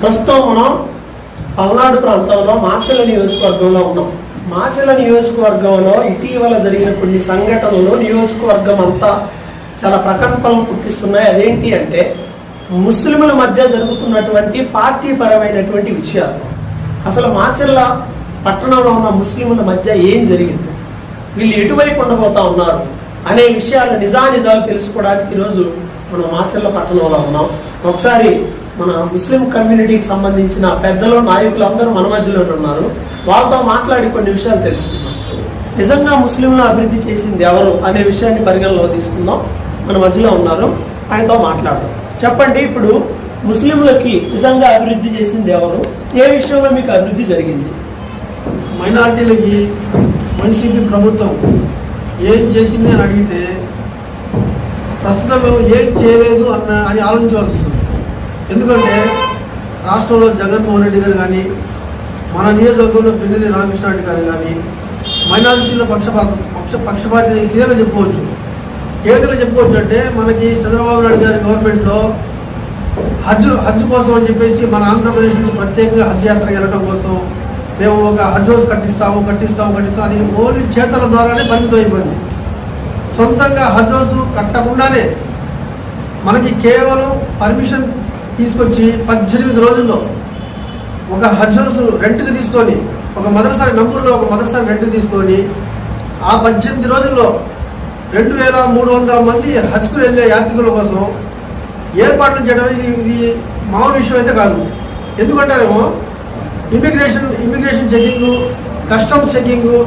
ప్రస్తుతం మనం పల్నాడు ప్రాంతంలో మాచర్ల నియోజకవర్గంలో ఉన్నాం. మాచర్ల నియోజకవర్గంలో ఇటీవల జరిగిన కొన్ని సంఘటనలు నియోజకవర్గం అంతా చాలా ప్రకంపనలు పుట్టిస్తున్నాయి. అదేంటి అంటే ముస్లింల మధ్య జరుగుతున్నటువంటి పార్టీ పరమైనటువంటి విషయాలు. అసలు మాచర్ల పట్టణంలో ఉన్న ముస్లింల మధ్య ఏం జరిగింది, వీళ్ళు ఎటువైపు ఉండబోతా ఉన్నారు అనే విషయాల నిజానిజాలు తెలుసుకోవడానికి ఈరోజు మనం మాచర్ల పట్టణంలో ఉన్నాం. ఒకసారి మన ముస్లిం కమ్యూనిటీకి సంబంధించిన పెద్దలు నాయకులు అందరూ మన మధ్యలోనే ఉన్నారు. వాళ్ళతో మాట్లాడి కొన్ని విషయాలు తెలుసుకుందాం. నిజంగా ముస్లింలను అభివృద్ధి చేసింది ఎవరు అనే విషయాన్ని పరిగణలో తీసుకుందాం. మన మధ్యలో ఉన్నారు, ఆయనతో మాట్లాడదాం. చెప్పండి, ఇప్పుడు ముస్లింలకి నిజంగా అభివృద్ధి చేసింది ఎవరు, ఏ విషయంలో మీకు అభివృద్ధి జరిగింది? మైనారిటీలకి వైసీపీ ప్రభుత్వం ఏం చేసింది అని అడిగితే ప్రస్తుతం ఏం చేయలేదు అని ఆలోచించవలసి వస్తుంది. ఎందుకంటే రాష్ట్రంలో జగన్మోహన్ రెడ్డి గారు కానీ, మన నియోజకవర్గంలో పిన్నెల్లి రామకృష్ణారెడ్డి గారు కానీ మైనారిటీల పక్షపాతి క్లియర్గా చెప్పుకోవచ్చు. ఏ విధంగా చెప్పుకోవచ్చు అంటే, మనకి చంద్రబాబు నాయుడు గారి గవర్నమెంట్లో హజ్ కోసం అని చెప్పేసి మన ఆంధ్రప్రదేశ్ నుంచి ప్రత్యేకంగా హజ్ యాత్ర వెళ్ళడం కోసం మేము ఒక హజ్ హౌస్ కట్టిస్తాము అని ఓన్లీ చేతల ద్వారానే పరిమితం అయిపోయింది. సొంతంగా హజ్ హౌస్ కట్టకుండానే మనకి కేవలం పర్మిషన్ తీసుకొచ్చి 18 రోజుల్లో ఒక హజ్ హౌస్ రెంట్కి తీసుకొని, ఒక మదర్సాని నంబూరులో ఒక మదర్సాని రెంట్కి తీసుకొని ఆ 18 రోజుల్లో 2300 మంది హజ్కు వెళ్ళే యాత్రికుల కోసం ఏర్పాట్లు చేయడం ఇది మామూలు విషయం అయితే కాదు. ఎందుకంటారేమో immigration checking, customs checking,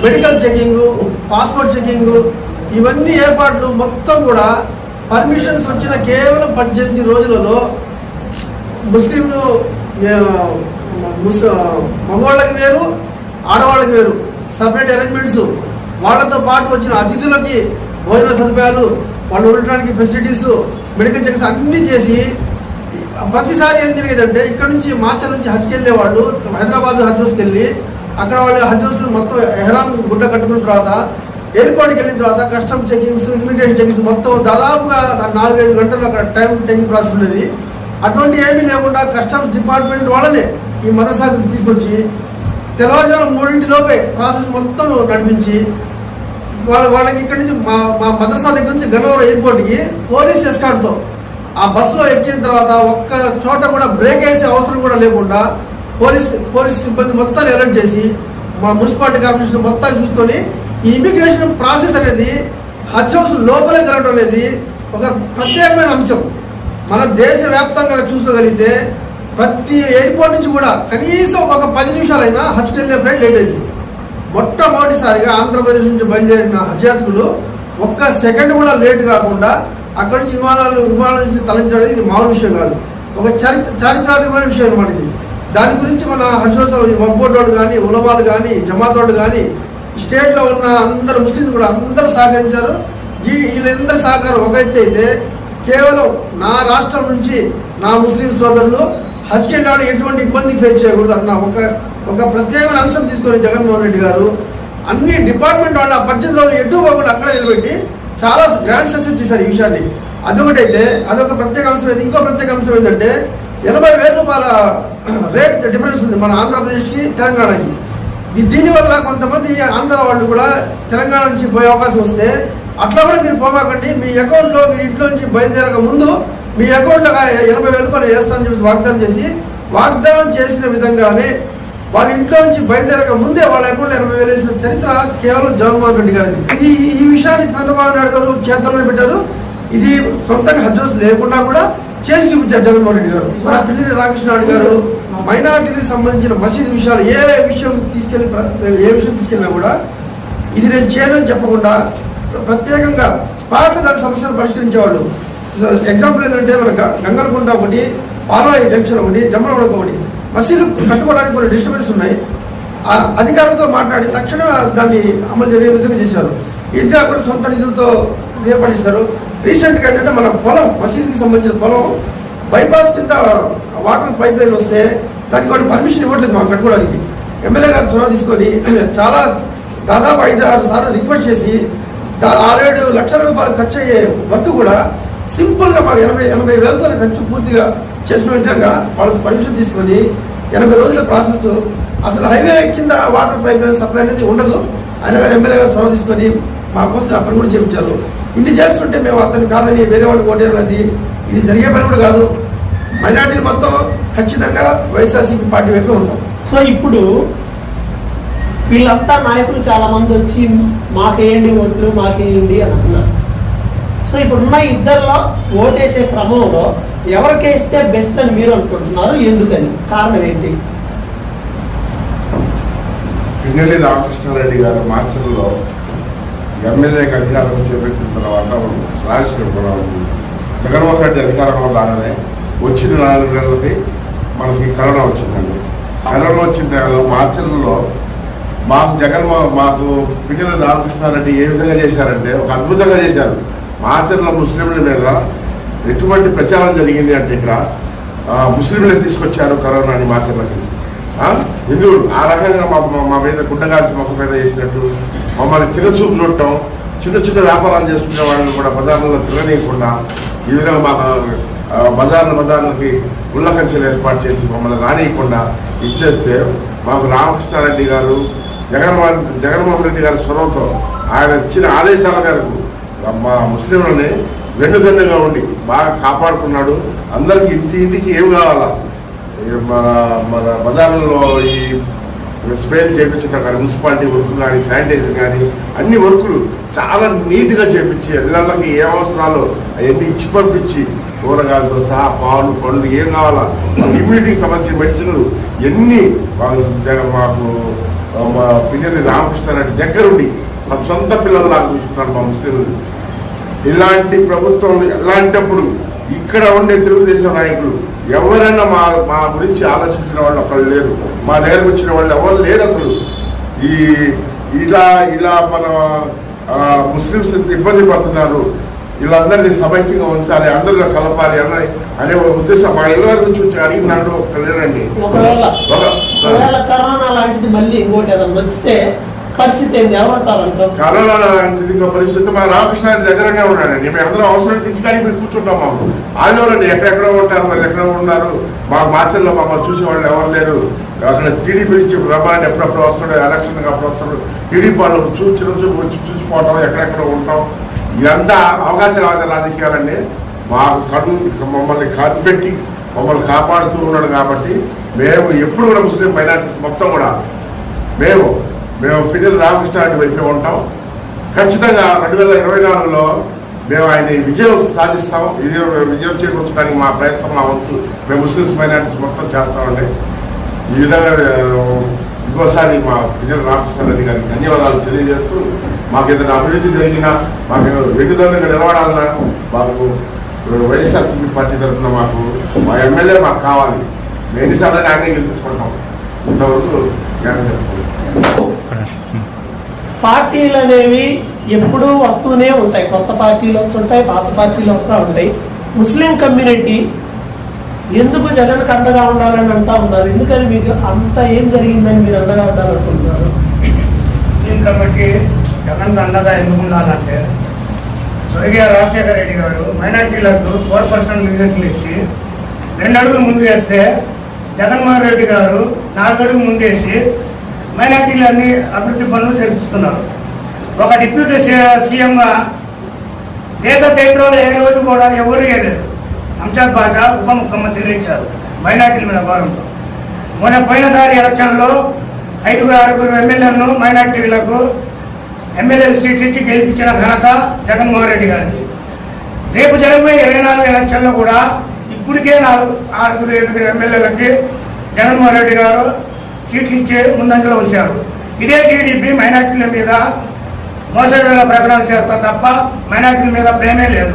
medical checking, passport checking, ఇవన్నీ ఏర్పాట్లు మొత్తం కూడా పర్మిషన్స్ వచ్చిన కేవలం 18 రోజులలో ముస్లింలు మగవాళ్ళకి వేరు, ఆడవాళ్ళకి వేరు సపరేట్ అరేంజ్మెంట్స్, వాళ్ళతో పాటు వచ్చిన అతిథులకి భోజన సదుపాయాలు, వాళ్ళు ఉండడానికి ఫెసిలిటీస్, మెడికల్ చెక్స్ అన్నీ చేసి ప్రతిసారి ఏం జరిగేదంటే ఇక్కడ నుంచి మాచర్ల నుంచి హజ్కి వెళ్ళే వాళ్ళు హైదరాబాద్ హజ్ హౌస్కి వెళ్ళి అక్కడ వాళ్ళు హజ్ హౌస్లో మొత్తం ఎహ్రామ్ గుడ్డ కట్టుకున్న తర్వాత ఎయిర్పోర్ట్కి వెళ్ళిన తర్వాత కస్టమ్స్ చెకింగ్స్, ఇమిగ్రేషన్ చెకింగ్స్ మొత్తం దాదాపుగా 4-5 గంటలు అక్కడ టైం టేకింగ్ ప్రాసెస్ ఉండేది. అటువంటి ఏమీ లేకుండా కస్టమ్స్ డిపార్ట్మెంట్ వాళ్ళనే ఈ మదర్సాకి తీసుకొచ్చి తెల్లవారుజాము 3 లోపే ప్రాసెస్ మొత్తం నడిపించి వాళ్ళకి ఇక్కడ నుంచి మా మదర్సా దగ్గర నుంచి గన్నవరం ఎయిర్పోర్ట్కి పోలీస్ ఎస్కార్ట్తో ఆ బస్సులో ఎక్కిన తర్వాత ఒక్క చోట కూడా బ్రేక్ వేసే అవసరం కూడా లేకుండా పోలీస్ సిబ్బంది మొత్తాన్ని అలర్ట్ చేసి మా మున్సిపాలిటీ కార్పొరేషన్ మొత్తాన్ని చూసుకొని ఈ ఇమిగ్రేషన్ ప్రాసెస్ అనేది హజ్ హౌస్ లోపలే జరగడం అనేది ఒక ప్రత్యేకమైన అంశం. మన దేశవ్యాప్తంగా చూసుకోగలిగితే ప్రతి ఎయిర్పోర్ట్ నుంచి కూడా కనీసం ఒక 10 నిమిషాలైనా హజ్కి వెళ్ళే ఫ్లైట్ లేట్ అయింది. మొట్టమొదటిసారిగా ఆంధ్రప్రదేశ్ నుంచి బయలుదేరిన హజ్ యాత్రికులు ఒక్క సెకండ్ కూడా లేట్ కాకుండా అక్కడి నుంచి విమానాల నుంచి తరలించడం ఇది మామూలు విషయం కాదు, ఒక చారిత్రాత్మకమైన విషయం అనమాట ఇది. దాని గురించి మన హజ్ హౌస్ వక్బోర్డ్ వాళ్ళు కానీ, ఉలమాలు కానీ, జమాత్ వాళ్ళు కానీ, స్టేట్లో ఉన్న అందరు ముస్లింస్ కూడా అందరూ సహకరించారు. వీళ్ళందరి సహకారం ఒక ఎత్తు అయితే, కేవలం నా రాష్ట్రం నుంచి నా ముస్లిం సోదరులు హజ్కి వెళ్ళాలని ఎటువంటి ఇబ్బంది ఫేస్ చేయకూడదు అన్న ఒక ప్రత్యేకమైన అంశం తీసుకొని జగన్మోహన్ రెడ్డి గారు అన్ని డిపార్ట్మెంట్ వాళ్ళు ఆ 18 రోజులు ఎటు పోకుండా అక్కడ నిలబెట్టి చాలా గ్రాండ్ సక్సెస్ చేశారు ఈ విషయాన్ని. అదొకటైతే అదొక ప్రత్యేక అంశం. ఇంకో ప్రత్యేక అంశం ఏంటంటే 80,000 రూపాయల రేట్ డిఫరెన్స్ ఉంది మన ఆంధ్రప్రదేశ్కి తెలంగాణకి. దీనివల్ల కొంతమంది ఆంధ్ర వాళ్ళు కూడా తెలంగాణ నుంచి పోయే అవకాశం వస్తే అట్లా కూడా మీరు పోమాకండి, మీ అకౌంట్లో మీరు ఇంట్లో నుంచి బయలుదేరక ముందు మీ అకౌంట్లో 80,000 రూపాయలు వేస్తానని చెప్పి వాగ్దానం చేసిన విధంగానే వాళ్ళ ఇంట్లో నుంచి బయలుదేరక ముందే వాళ్ళ అకౌంట్లో 80,000 వేసిన చరిత్ర కేవలం జగన్మోహన్ రెడ్డి గారిది. ఈ విషయాన్ని చంద్రబాబు నాయుడు గారు చేతల్లో పెట్టారు. ఇది సొంతంగా హజ్ హౌస్ లేకుండా కూడా చేసి చూపించారు జగన్మోహన్ రెడ్డి గారు. పిన్నెల్లి రామకృష్ణారెడ్డి గారు మైనారిటీలకు సంబంధించిన మసీదు విషయాలు ఏ విషయం తీసుకెళ్ళినా కూడా ఇది నేను చేయనని చెప్పకుండా ప్రత్యేకంగా స్పాట్లో దాని సమస్యలు పరిష్కరించేవాళ్ళు. ఎగ్జాంపుల్ ఏంటంటే మన గంగలకుంట ఒకటి, పాలవాయి జంక్షన్ ఒకటి, జమ్మలగూడ ఒకటి మసీదు కట్టుకోవడానికి కొన్ని డిస్టర్బెన్స్ ఉన్నాయి. అధికారులతో మాట్లాడి తక్షణం దాన్ని అమలు జరిగే విధంగా చేశారు. ఇద్దరు కూడా సొంత నిధులతో ఏర్పడిస్తారు. రీసెంట్గా ఏంటంటే మన పొలం, మసీదుకి సంబంధించిన పొలం బైపాస్ కింద వాటర్ పైప్ లైన్ వస్తే దానికి వాడు పర్మిషన్ ఇవ్వట్లేదు మాకు కట్టుకోవడానికి. ఎమ్మెల్యే గారు చొరవ తీసుకొని చాలా దాదాపు 5-6 సార్లు రిక్వెస్ట్ చేసి 6-7 లక్షల రూపాయలు ఖర్చు అయ్యే వర్క్ కూడా సింపుల్గా మాకు 80,000 ఖర్చు పూర్తిగా చేసుకునే విధంగా వాళ్ళకి పర్మిషన్ తీసుకొని 80 రోజుల ప్రాసెస్, అసలు హైవే కింద వాటర్ పైప్ లైన్ సప్లై అనేది ఉండదు. ఆయన గారు ఎమ్మెల్యే గారు చొరవ తీసుకొని మా కోసం అప్పుడు కూడా చేయించారు. ఇన్ని చేస్తుంటే మేము అతను కాదని వేరే వాళ్ళకి ఓటేది ఇది జరిగే పని కూడా కాదు. మైనార్టీలు మొత్తం ఖచ్చితంగా వైఎస్ఆర్సీపీ పార్టీ వైపే ఉంటాం. సో ఇప్పుడు వీళ్ళంతా నాయకులు చాలా మంది వచ్చి మాకేయండి ఓట్లు మాకేయండి అని అన్నారు. సో ఇప్పుడున్న ఇద్దరిలో ఓటేసే క్రమంలో ఎవరికేస్తే బెస్ట్ అని మీరు అనుకుంటున్నారు, ఎందుకని, కారణం ఏంటి? పిన్నెల్లి రామకృష్ణారెడ్డి గారు మాచర్లో ఎమ్మెల్యేకి అధికారం చేపట్టిన తర్వాత జగన్మోహన్ రెడ్డి అధికారంలో రాగానే వచ్చిన 4 నెలలకి మనకి కరోనా వచ్చిందండి. కరోనా వచ్చిన టైంలో మాచర్లలో మాకు పిన్నెల్లి రామకృష్ణారెడ్డి ఏ విధంగా చేశారంటే ఒక అద్భుతంగా చేశారు. మాచర్ల ముస్లింల మీద ఎటువంటి ప్రచారం జరిగింది అంటే ఇక్కడ ముస్లింలే తీసుకొచ్చారు కరోనాని మాచర్లకి. హిందువులు ఆ రకంగా మా మీద గుడ్డగాల్సి మొక్క మీద చేసినట్టు మమ్మల్ని చిన్నచూపు చూడటం, చిన్న చిన్న వ్యాపారాలు చేసుకునే వాళ్ళని కూడా బజార్లలో తిరగనీయకుండా ఈ విధంగా మా బజార్లకి ఉల్లకంచెలు ఏర్పాటు చేసి మమ్మల్ని రానియకుండా ఇచ్చేస్తే మాకు రామకృష్ణారెడ్డి గారు జగన్మోహన్ రెడ్డి గారి స్వరంతో ఆయన ఇచ్చిన ఆదేశాల మేరకు మా ముస్లింలని వెన్నుదన్నుగా ఉండి బాగా కాపాడుకున్నాడు. అందరికీ ఇంటికి ఏం కావాలా, మన బజార్లలో ఈ స్ప్రేలు చేయించడం కానీ, మున్సిపాలిటీ వర్క్ కానీ, శానిటైజర్ కానీ అన్ని వర్కులు చాలా నీట్గా చేయించి ఇళ్ళకి ఏ అవసరాలు అవన్నీ ఇచ్చి పంపించి కూరగాయలతో సహా పాలు పండ్లు ఏం కావాలా ఇమ్యూనిటీకి సంబంధించిన మెడిసిన్లు ఎన్ని మాకు మా పిన్నెల్లి రామకృష్ణారెడ్డి దగ్గరుండి మా సొంత పిల్లల్లాగా చూస్తున్నారు మా ముస్లింలు. ఇలాంటి ప్రభుత్వం ఎలాంటప్పుడు ఇక్కడ ఉండే తెలుగుదేశం నాయకులు ఎవరైనా మా గురించి ఆలోచించిన వాళ్ళు ఒకళ్ళు లేరు. మా దగ్గరకు వచ్చిన వాళ్ళు ఎవరు లేరు. అసలు ఇలా మన ముస్లింస్ ఇబ్బంది పడుతున్నారు, వీళ్ళందరినీ సమైక్యంగా ఉంచాలి, అందరిలో కలపాలి అనే ఉద్దేశం మా ఇళ్ళ నుంచి వచ్చి అడిగినాడు ఒక్క లేరండి. ఒకవేళ కరోనా లాంటిది మళ్ళీ ఇంకోటి ఏదైనా వస్తే పరిస్థితి ఏంటి, ఏమంటారు? కరోనా లాంటిది ఇంకో పరిస్థితి మా రామకృష్ణారెడ్డి దగ్గరనే ఉన్నాడండి. మేము అందరం అవసరం ఇంటికాడికి పోయి కూర్చుంటాం. మాకు ఆదివారండి ఎక్కడెక్కడ ఉంటారు, వాళ్ళు ఎక్కడ ఉన్నారు, మాకు మార్చల్లో మమ్మల్ని చూసే వాళ్ళు ఎవరు లేరు. అక్కడ టీడీపీ నుంచి బ్రహ్మాండ ఎప్పుడప్పుడు వస్తాడు, ఎలక్షన్ అప్పుడు వస్తాడు, టీడీపీ వాళ్ళు వచ్చి చూసిపోవటం, ఎక్కడెక్కడ ఉంటాం. ఇదంతా అవకాశవాద రాజకీయాలండి. మమ్మల్ని కనిపెట్టి మమ్మల్ని కాపాడుతూ ఉన్నాడు. కాబట్టి మేము ఎప్పుడు కూడా ముస్లిం మైనారిటీస్ మొత్తం కూడా మేము పిన్నెల్లి రామకృష్ణారెడ్డి వైపే ఉంటాం. ఖచ్చితంగా 2024లో మేము ఆయన విజయం సాధిస్తాం. విజయం చేకూర్చడానికి మా ప్రయత్నం, మా వంతు మేము ముస్లిమ్స్ మైనారిటీస్ మొత్తం చేస్తామండి. ఈ విధంగా ఇంకోసారి మా పిన్నెల్లి రామకృష్ణారెడ్డి గారికి ధన్యవాదాలు తెలియజేస్తూ, మాకు ఏదైనా అభివృద్ధి జరిగినా, మాకు వెన్నుదన్నుగా నిలబడాలన్నా మాకు వైఎస్ఆర్సీపీ పార్టీ తరఫున మా ఎమ్మెల్యే మాకు కావాలి. మేము ఎన్నిసార్లు ఆయనే గెలిపించుకుంటాం. ఇంతవరకు జ్ఞానం చెప్పుకోవాలి. పార్టీలు అనేవి ఎప్పుడూ వస్తూనే ఉంటాయి. కొత్త పార్టీలు వస్తుంటాయి, పాత పార్టీలు వస్తూ ఉంటాయి. ముస్లిం కమ్యూనిటీ ఎందుకు జగన్కి అండగా ఉండాలని అంటా ఉన్నారు. ఎందుకని మీకు అంత ఏం జరిగిందని మీరు అండగా ఉండాలనుకుంటున్నారు? ముస్లిం కమిటీ జగన్కి అండగా ఎందుకు ఉండాలంటే, స్వర్గీయ రాజశేఖర రెడ్డి గారు మైనార్టీలకు 4% రిజర్వేషన్లు ఇచ్చి 2 అడుగులు ముందు వేస్తే, జగన్మోహన్ రెడ్డి గారు 4 అడుగులు ముందేసి మైనార్టీలన్నీ అభివృద్ధి పనులు జరిపిస్తున్నారు. ఒక డిప్యూటీ సీఎంగా దేశ చరిత్రలో ఏ రోజు కూడా ఎవరు లేదు. అంషాద్ బాషా ఉప ముఖ్యమంత్రిగా ఇచ్చారు మైనార్టీల మీద భారంతో. పోయినసారి ఎలక్షన్లో 5-6 ఎమ్మెల్యేలను మైనార్టీలకు ఎమ్మెల్యే సీట్లు ఇచ్చి గెలిపించిన ఘనత జగన్మోహన్ రెడ్డి గారిది. రేపు జరగబోయే 24 ఎలక్షన్లో కూడా ఇప్పటికే 6-7 ఎమ్మెల్యేలకి జగన్మోహన్ రెడ్డి గారు సీట్లు ఇచ్చే ముందంజలో ఉంచారు. ఇదే టీడీపీ మైనార్టీల మీద మోసవేళ ప్రకటన చేస్తా తప్ప మైనార్టీల మీద ప్రేమే లేదు.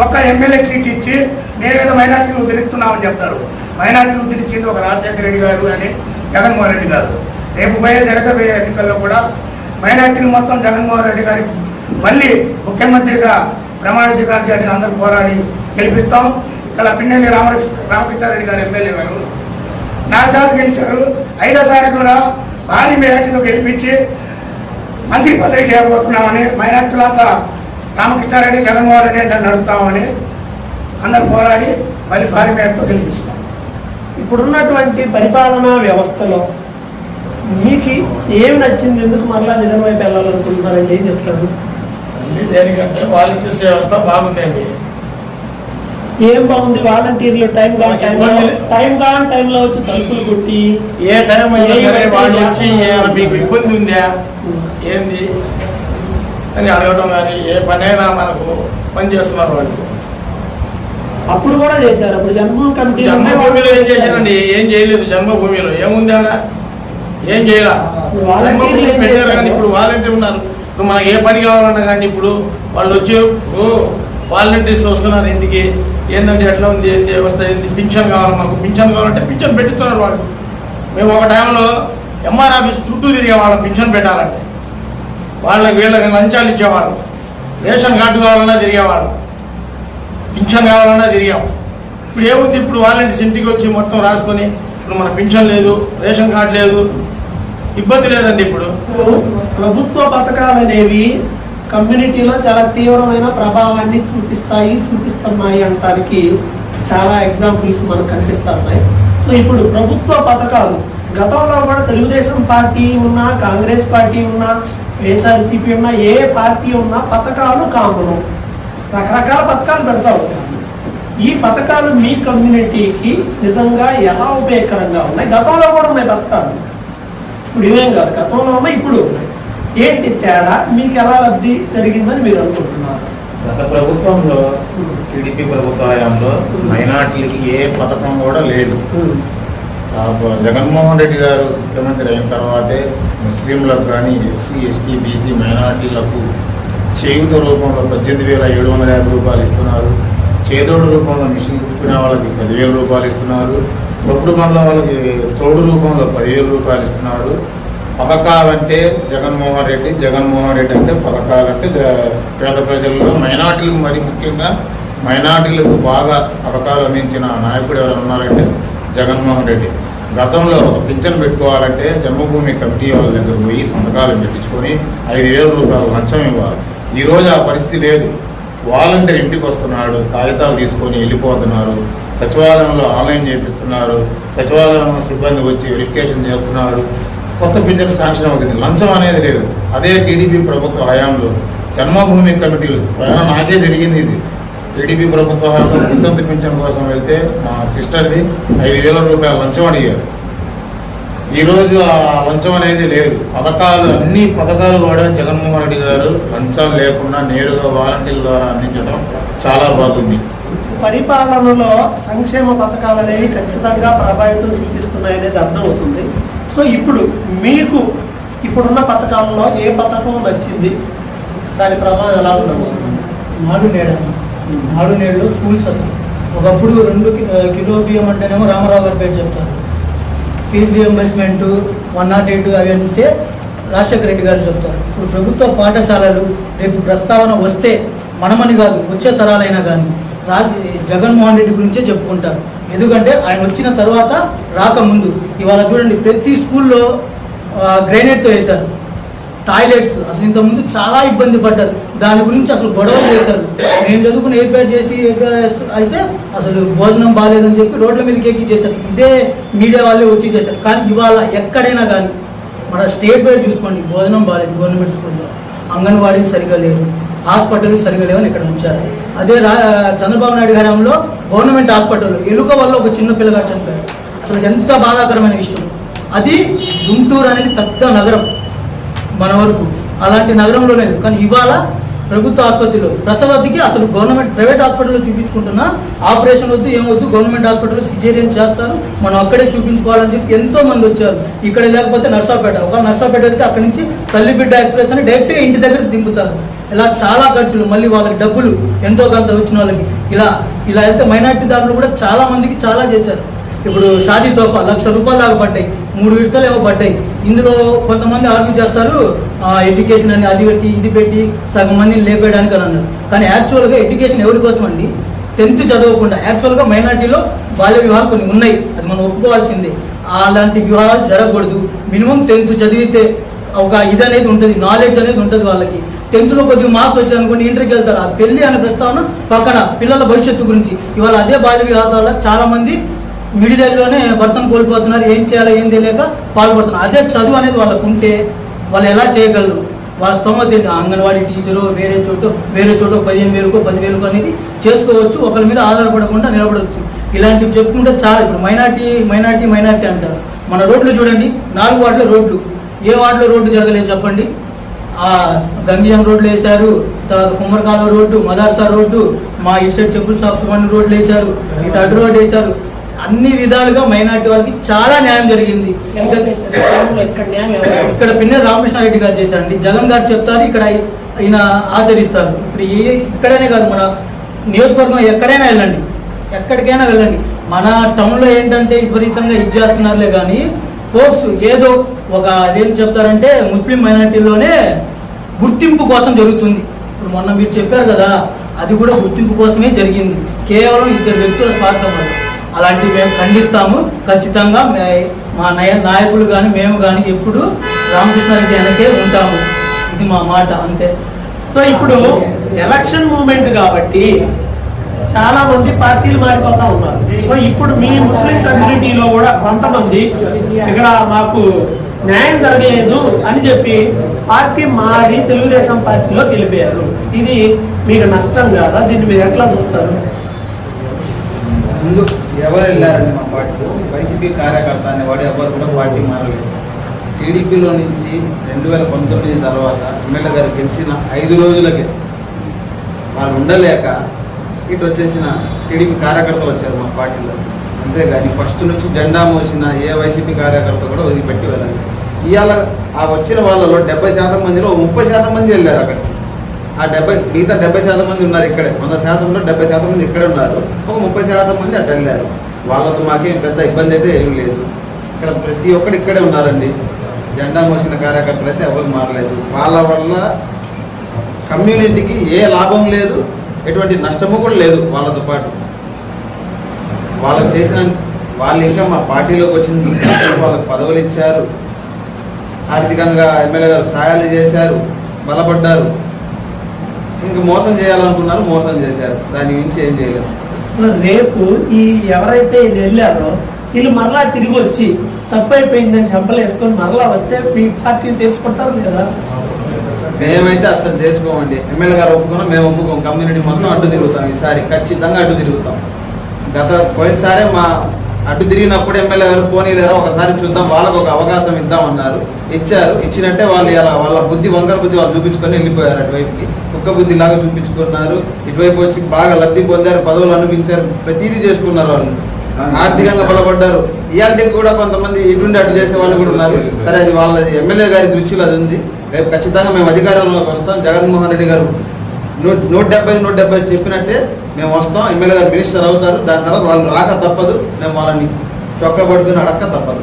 ఒక్క ఎమ్మెల్యే సీట్ ఇచ్చి నేనేదో మైనార్టీలు ఉద్ధరిస్తున్నామని చెప్తారు. మైనార్టీలు ఉద్ధరించింది ఒక రాజశేఖర రెడ్డి గారు అని జగన్మోహన్ రెడ్డి గారు. రేపు జరగబోయే ఎన్నికల్లో కూడా మైనార్టీలు మొత్తం జగన్మోహన్ రెడ్డి గారి మళ్ళీ ముఖ్యమంత్రిగా ప్రమాణ స్వీకారం చేయడానికి అందరూ పోరాడి గెలిపిస్తాం. ఇక్కడ పిన్నెల్లి రామకృష్ణారెడ్డి గారు ఎమ్మెల్యే గారు 4 సార్లు గెలిచారు. 5వ సారి కూడా భారీ మెజార్టీతో గెలిపించి మంత్రి పదవి చేయబోతున్నామని మైనార్టీలంతా రామకృష్ణారెడ్డి జగన్మోహన్ రెడ్డి అంటే నడుస్తామని అందరూ పోరాడి మళ్ళీ భారీ మెజార్టీతో గెలిపిస్తాం. ఇప్పుడున్నటువంటి పరిపాలనా వ్యవస్థలో మీకు ఏమి నచ్చింది, ఎందుకు మరలా జగన్ వైపు వెళ్ళాలనుకుంటున్నారని ఏం చెప్తారు? అన్ని దేనికంటే వాలంటీర్స్ వ్యవస్థ బాగుందండి. ఏం బాగుంది? వాలంటీర్లు టైం టైంలో వచ్చి తలుపులు కొట్టి ఏ టైం అయినా సరే వాళ్ళు వచ్చి మీకు ఇబ్బంది ఉందా ఏంది అని అడగడం కానీ ఏ పనైనా మనకు పని చేస్తున్నారు వాళ్ళు. అప్పుడు కూడా చేశారు. అప్పుడు జన్మభూమి కమిటీ జన్మభూమిలో ఏం చేశారండి? ఏం చేయలేదు. జన్మభూమిలో ఏముంది ఆడ? ఏం చేయాల? పెట్టారు కానీ ఇప్పుడు వాలంటీర్ ఉన్నారు. ఇప్పుడు మనకి ఏ పని కావాలన్నా కానీ ఇప్పుడు వాళ్ళు వచ్చి వాలంటీర్స్ వస్తున్నారు ఇంటికి. ఏంటంటే ఎట్లా ఉంది, ఏంది వ్యవస్థ, ఏంది, పింఛన్ కావాలి, మాకు పింఛన్ కావాలంటే పింఛన్ పెట్టిస్తున్నారు వాళ్ళు. మేము ఒక టైంలో ఎంఆర్ ఆఫీస్ చుట్టూ తిరిగేవాళ్ళం పింఛన్ పెట్టాలంటే. వీళ్ళకి లంచాలు ఇచ్చేవాళ్ళం. రేషన్ కార్డు కావాలన్నా తిరిగేవాళ్ళం, పింఛన్ కావాలన్నా తిరిగాం. ఇప్పుడు ఏముంది? ఇప్పుడు వాలంటీర్స్ ఇంటికి వచ్చి మొత్తం రాసుకొని ఇప్పుడు మన పింఛన్ లేదు, రేషన్ కార్డు లేదు, ఇబ్బంది లేదండి. ఇప్పుడు ప్రభుత్వ పథకాలు అనేవి కమ్యూనిటీలో చాలా తీవ్రమైన ప్రభావాన్ని చూపిస్తున్నాయి అనడానికి చాలా ఎగ్జాంపుల్స్ మనకు కనిపిస్తున్నాయి. సో ఇప్పుడు ప్రభుత్వ పథకాలు గతంలో కూడా తెలుగుదేశం పార్టీ ఉన్నా, కాంగ్రెస్ పార్టీ ఉన్నా, వైఎస్ఆర్సీపీ ఉన్నా, ఏ పార్టీ ఉన్నా పథకాలు కామను, రకరకాల పథకాలు పెడతా ఉంటారు. ఈ పథకాలు మీ కమ్యూనిటీకి నిజంగా ఎలా ఉపయోగకరంగా ఉన్నాయి? గతంలో కూడా ఉన్నాయి పథకాలు, ఇప్పుడు ఇవేం కాదు, గతంలో ఉన్నాయి, ఇప్పుడు ఉన్నాయి. ఏంటి తేడా? మీకు ఎలా లబ్ధి జరిగిందని మీరు అనుకుంటున్నారు? గత ప్రభుత్వంలో టీడీపీ ప్రభుత్వ హయాంలో మైనార్టీలకి ఏ పథకం కూడా లేదు. జగన్మోహన్ రెడ్డి గారు ముఖ్యమంత్రి అయిన తర్వాతే ముస్లింలకు కానీ, ఎస్సీ, ఎస్టీ, బీసీ మైనార్టీలకు చేయూత రూపంలో 18,750 రూపాయలు ఇస్తున్నారు. చేదోడు రూపంలో మిషన్ కుట్టుకునే వాళ్ళకి 10,000 రూపాయలు ఇస్తున్నారు. తొప్పుడు పనుల వాళ్ళకి తోడు రూపంలో 10,000 రూపాయలు ఇస్తున్నారు. పథకాలంటే జగన్మోహన్ రెడ్డి అంటే పథకాలంటే పేద ప్రజల్లో మైనార్టీలకు, మరి ముఖ్యంగా మైనార్టీలకు బాగా పథకాలు అందించిన నాయకుడు ఎవరు ఉన్నారంటే జగన్మోహన్ రెడ్డి. గతంలో పింఛన్ పెట్టుకోవాలంటే జన్మభూమి కమిటీ వాళ్ళ దగ్గర పోయి సంతకాలు పెట్టించుకొని 5,000 రూపాయలు లంచం ఇవ్వాలి. ఈరోజు ఆ పరిస్థితి లేదు. వాలంటీర్ ఇంటికి వస్తున్నాడు, కాగితాలు తీసుకొని వెళ్ళిపోతున్నారు. సచివాలయంలో ఆన్లైన్ చేపిస్తున్నారు. సచివాలయం సిబ్బంది వచ్చి వెరిఫికేషన్ చేస్తున్నారు. కొత్త పింఛన్ శాంక్షన్ అవుతుంది. లంచం అనేది లేదు. అదే టీడీపీ ప్రభుత్వ హయాంలో జన్మభూమి కమిటీలు స్వయం నాకే జరిగింది. ఇది టీడీపీ ప్రభుత్వ హయాంలో గుర్తింపు పింఛన్ కోసం వెళ్తే మా సిస్టర్ది 5,000 రూపాయలు లంచం అడిగారు. ఈరోజు ఆ లంచం అనేది లేదు. అన్ని పథకాలు కూడా జగన్మోహన్ రెడ్డి గారు లంచాలు లేకుండా నేరుగా వాలంటీర్ల ద్వారా అందించడం చాలా బాగుంది. పరిపాలనలో సంక్షేమ పథకాలు అనేవి ఖచ్చితంగా ప్రభావితం చూపిస్తున్నాయనేది అర్థమవుతుంది. సో ఇప్పుడు మీకు ఇప్పుడున్న పథకాలలో ఏ పథకం నచ్చింది, దాని ప్రభావం ఎలా ఉండబోతుంది? నాడు నేడులో స్కూల్స్ అసలు ఒకప్పుడు 2 కిలో బియ్యం అంటేనేమో రామారావు గారి పేరు చెప్తారు. ఫీజు రియంబర్స్మెంట్ 108 అవి అంటే రాజశేఖర రెడ్డి గారు చెప్తారు. ఇప్పుడు ప్రభుత్వ పాఠశాలలు రేపు ప్రస్తావన వస్తే మనమని కాదు, వచ్చే తరాలైనా కానీ జగన్మోహన్ రెడ్డి గురించే చెప్పుకుంటారు. ఎందుకంటే ఆయన వచ్చిన తర్వాత రాకముందు ఇవాళ చూడండి ప్రతి స్కూల్లో గ్రైనేట్తో వేశారు. టాయిలెట్స్ అసలు ఇంతకుముందు చాలా ఇబ్బంది పడ్డారు. దాని గురించి అసలు గొడవలు చేశారు. నేను చదువుకుని ఏపీఆర్ అయితే అసలు భోజనం బాగాలేదని చెప్పి రోడ్ల మీదకి ఎక్కి చేశారు. ఇదే మీడియా వాళ్ళే వచ్చి చేశారు. కానీ ఇవాళ ఎక్కడైనా కానీ మన స్టేట్ వైడ్ చూసుకోండి, భోజనం బాగాలేదు. గవర్నమెంట్ స్కూల్లో అంగన్వాడీలు సరిగా లేరు, హాస్పిటల్ సరిగా లేవని ఇక్కడ ఉంచారు. అదే చంద్రబాబు నాయుడు గారంలో గవర్నమెంట్ హాస్పిటల్ ఎలుక వల్ల ఒక చిన్న పిల్లగా చనిపోయారు. అసలు ఎంత బాధాకరమైన విషయం. అది గుంటూరు అనేది పెద్ద నగరం మన వరకు, అలాంటి నగరంలో లేదు. కానీ ఇవాళ ప్రభుత్వ ఆసుపత్రిలో ప్రసవతికి అసలు గవర్నమెంట్ ప్రైవేట్ హాస్పిటల్లో చూపించుకుంటున్నా ఆపరేషన్ వద్దు, ఏమొద్దు, గవర్నమెంట్ హాస్పిటల్లో సిజేరియన్ చేస్తారు, మనం అక్కడే చూపించుకోవాలని చెప్పి ఎంతో మంది వచ్చారు. ఇక్కడ లేకపోతే నర్సాపేట, ఒక నర్సాపేట వెళ్తే అక్కడి నుంచి తల్లి బిడ్డ ఎక్స్ప్రెస్ అని డైరెక్ట్గా ఇంటి దగ్గర దింపుతారు. ఇలా చాలా ఖర్చులు, మళ్ళీ వాళ్ళకి డబ్బులు ఎంతో కొంత వచ్చిన వాళ్ళకి ఇలా అయితే మైనార్టీ దాంట్లో కూడా చాలా మందికి చాలా చేశారు. ఇప్పుడు షాదీ తోఫా 1,00,000 రూపాయలు దాకా పడ్డాయి, 3 విడతలు ఏమో పడ్డాయి. ఇందులో కొంతమంది ఆర్గ్యూ చేస్తారు ఎడ్యుకేషన్ అని అది పెట్టి ఇది పెట్టి సగం మందిని లేపేయడానికి అని అన్నారు. కానీ యాక్చువల్గా ఎడ్యుకేషన్ ఎవరి కోసం అండి? 10th చదవకుండా యాక్చువల్గా మైనార్టీలో బాల్య వివాహాలు కొన్ని ఉన్నాయి, అది మనం ఒప్పుకోవాల్సిందే. అలాంటి వివాహాలు జరగకూడదు. మినిమం 10th చదివితే ఒక ఇది అనేది ఉంటుంది, నాలెడ్జ్ అనేది ఉంటుంది వాళ్ళకి. 10th కొద్దిగా మార్క్స్ వచ్చాయి అనుకోండి, ఇంటర్కి వెళ్తారు. ఆ పెళ్లి అనే ప్రస్తావన పక్కన పిల్లల భవిష్యత్తు గురించి. ఇవాళ అదే బాల్య వివాహాల వల్ల చాలా మంది మిడిల్ ఏజ్లోనే భర్తను కోల్పోతున్నారు, ఏం చేయాలో ఏం తెలియక పాల్పడుతున్నారు. అదే చదువు అనేది వాళ్ళకు ఉంటే వాళ్ళు ఎలా చేయగలరు? వాళ్ళ స్తోమత అంగన్వాడీ టీచరు వేరే చోట 15,000 10,000 అనేది చేసుకోవచ్చు, ఒకరి మీద ఆధారపడకుండా నిలబడవచ్చు. ఇలాంటివి చెప్పుకుంటే చాలా. ఇప్పుడు మైనార్టీ అంటారు. మన రోడ్లు చూడండి, 4 వార్డుల రోడ్లు, ఏ వార్డులో రోడ్డు జరగలేదు చెప్పండి? గంగిజం రోడ్లు వేశారు, తర్వాత కుమ్మరకాల రోడ్డు, మదర్సా రోడ్డు, మా ఇటు సైడ్ చెప్పుల షాప్ సుమన్ రోడ్లు వేశారు, ఇటు అడ్డు రోడ్డు వేశారు. అన్ని విధాలుగా మైనార్టీ వాళ్ళకి చాలా న్యాయం జరిగింది. ఇక్కడ పిన్నెల రామకృష్ణారెడ్డి గారు చేశారండి, జగన్ గారు చెప్తారు, ఇక్కడ ఈయన ఆచరిస్తారు. ఇప్పుడు ఇక్కడనే కాదు, మన నియోజకవర్గం ఎక్కడైనా వెళ్ళండి. మన టౌన్లో ఏంటంటే విపరీతంగా ఇచ్చేస్తున్నారులే కానీ ఫోక్స్ ఏదో ఒక అదేం చెప్తారంటే ముస్లిం మైనార్టీలోనే గుర్తింపు కోసం జరుగుతుంది. ఇప్పుడు మొన్న మీరు చెప్పారు కదా, అది కూడా గుర్తింపు కోసమే జరిగింది, కేవలం 2 వ్యక్తుల స్వార్థం వల్ల. అలాంటివి మేము ఖండిస్తాము. ఖచ్చితంగా మా నాయకులు కానీ మేము కానీ ఎప్పుడు రామకృష్ణారెడ్డి వెనకే ఉంటాము. ఇది మా మాట, అంతే. సో ఇప్పుడు ఎలక్షన్ మూమెంట్ కాబట్టి చాలా మంది పార్టీలు మారిపోతా ఉన్నారు. సో ఇప్పుడు మీ ముస్లిం కమ్యూనిటీలో కూడా కొంతమంది ఇక్కడ మాకు న్యాయం జరగలేదు అని చెప్పి పార్టీ మారి తెలుగుదేశం పార్టీలోకి వెళ్ళిపోయారు. ఇది మీకు నష్టం కాదా? దీన్ని మీరు ఎట్లా చూస్తారు? ముందు ఎవరు వెళ్ళారండి మా పార్టీలో? వైసీపీ కార్యకర్త అనేవాడు ఎవరు కూడా పార్టీ మారలేదు. టీడీపీలో నుంచి 2019 తర్వాత ఎమ్మెల్యే గారు గెలిచిన 5 రోజులకే వాళ్ళు ఉండలేక ఇటు వచ్చేసిన టీడీపీ కార్యకర్తలు వచ్చారు మా పార్టీలో. అంతేగాని ఫస్ట్ నుంచి జెండా మోసిన ఏ వైసీపీ కార్యకర్త కూడా వదిలిపెట్టి వెళ్ళాలి. ఇవాళ ఆ వచ్చిన వాళ్ళలో 70% మందిలో 30% మంది వెళ్ళారు అక్కడికి. ఆ మిగతా 70% మంది ఉన్నారు ఇక్కడే. 100%లో 70% మంది ఇక్కడే ఉన్నారు. ఒక 30% మంది అటు వెళ్ళారు. వాళ్ళతో మాకేం పెద్ద ఇబ్బంది అయితే ఏం లేదు. ఇక్కడ ప్రతి ఒక్కరు ఇక్కడే ఉన్నారండి. జెండా మోసిన కార్యకర్తలు అయితే ఎవరు మారలేదు. వాళ్ళ వల్ల కమ్యూనిటీకి ఏ లాభం లేదు, ఎటువంటి నష్టము కూడా లేదు. వాళ్ళతో పాటు వాళ్ళకి చేసిన వాళ్ళు ఇంకా మా పార్టీలోకి వచ్చిన వాళ్ళకి పదవులు ఇచ్చారు, ఆర్థికంగా ఎమ్మెల్యే గారు సహాయాలు చేశారు, బలపడ్డారు. ఇంకా మోసం చేయాలనుకున్నారు, మోసం చేశారు. దాని మించి ఏం చేయలేము. రేపు ఈ ఎవరైతే వీళ్ళు వెళ్ళారో వీళ్ళు మరలా తిరిగి వచ్చి తప్పు అయిపోయిందని చెంపలేసుకొని మరలా వస్తే మీ పార్టీని తెలుసుకుంటారు లేదా? మేమైతే అసలు చేసుకోమండి. ఎమ్మెల్యే గారు ఒప్పుకున్నా మేము ఒప్పుకోం. కమ్యూనిటీ మొత్తం అడ్డు తిరుగుతాం. ఈసారి ఖచ్చితంగా అడ్డు తిరుగుతాం. పోయినసారే మా అడ్డు తిరిగినప్పుడు ఎమ్మెల్యే గారు పోనీలేరా ఒకసారి చూద్దాం, వాళ్ళకు ఒక అవకాశం ఇద్దామన్నారు. ఇచ్చారు. ఇచ్చినట్టే వాళ్ళు ఇలా వాళ్ళ వంకర బుద్ధి వాళ్ళు చూపించుకొని వెళ్ళిపోయారు. అటువైపుకి కుక్క బుద్ధి లాగా చూపించుకున్నారు. ఇటువైపు వచ్చి బాగా లబ్ధి పొందారు, పదవులు అనిపించారు, ప్రతిదీ చేసుకున్నారు. వాళ్ళు ఆర్థికంగా బలపడ్డారు. ఇయాల్టికి కూడా కొంతమంది ఇటుండి అటు చేసే వాళ్ళు కూడా ఉన్నారు. సరే, అది వాళ్ళ ఎమ్మెల్యే గారి దృష్టిలో అది ఉంది. రేపు ఖచ్చితంగా మేము అధికారంలోకి వస్తాం. జగన్మోహన్ రెడ్డి గారు 170 చెప్పినట్టే మేము వస్తాం. ఎమ్మెల్యే గారు మినిస్టర్ అవుతారు. దాని తర్వాత వాళ్ళు రాక తప్పదు. మేము వాళ్ళని చొక్కా పట్టుకుని అడక్క తప్పదు.